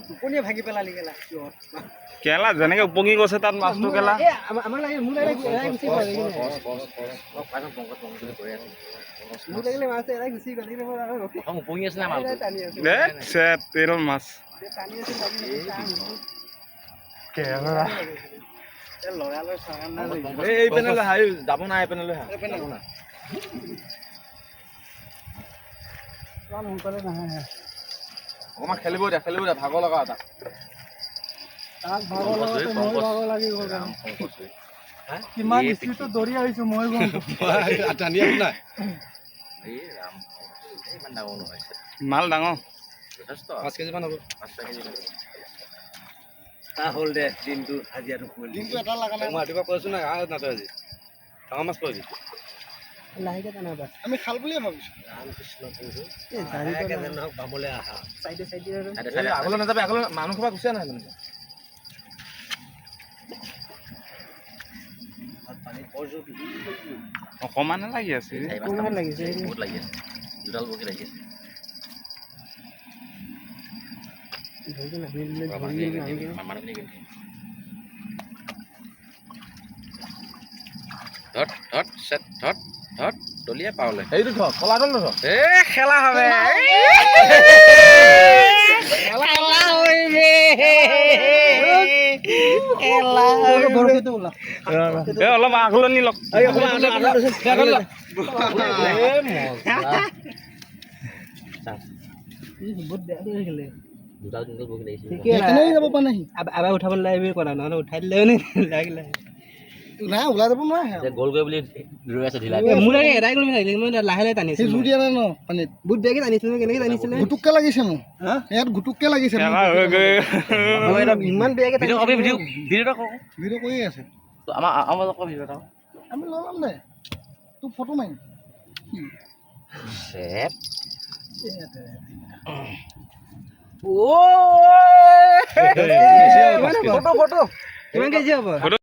টোপনিয়ে ভাগি পেলালি গেলা কেলা যেনেকে উপঙি গৈছে তাত মাছটো কেলা আমাক লাগে মোৰ লাগে গুচি গ'ল মোৰ লাগিলে মাছ এৰাই গুচি গ'ল উপঙি আছে না মাছ তেৰৰ মাছ এই পেনেলে হাই যাব না এই পেনেলে অকমান খেলিব দিয়া ভাগৰ লগা এটা কিমান স্পীডত দৌৰি আহিছো মই মাল ডাঙৰ 5 কেজি মান হ'ব হ'ল দে দিনটো হাজিৰাটো দিনটো এটা লগা নাই মই ৰাতিপুৱা কৈছো না নাযায় আজি ডাঙৰ মাছ পাবি লাহেকে টানাবা আমি খাল বুলিয়ে ভাবিছো ৰামকৃষ্ণ প্ৰভু এই জাৰিকে নহক বামলে আহা সাইডে আগলৈ নাযাবি আগলৈ মানুহ খোপা গুচিয়া নাই মানে অকমান লাগি আছে কোনমান লাগিছে বহুত লাগি আছে দুডাল বকি লাগি আছে ধৰি নাহিলে মানুহখিনি ধত দলিয়া পাওলে এইটো ধৰ কলাডাল ধৰ খেলা হবে অলপ আগলৈ নি লওক আবাৰ উঠাব লাগিব কৰা নহ'লে উঠাই দিলে লাগিলে নাই ওলাই যাব নোৱাৰে গ'ল গৈ বুলি ৰৈ আছে ঢিলা মোৰ লাগে এৰাই কৰিব লাগিলে মই লাহে লাহে টানিছো জুৰ দিয়া নাই ন পানীত বহুত বেগে টানিছিলো কেনেকে টানিছিলে ঘুটুককে লাগিছে মোৰ ইয়াত ঘুটুককে লাগিছে ইমান বেগে ভিডিঅ' কৰি আছে আমাৰ ভিডিঅ' এটা আমি ল'ম দে তোক ফটো মাৰিম চেপ ফটো কিমান কেজি হ'ব ফটো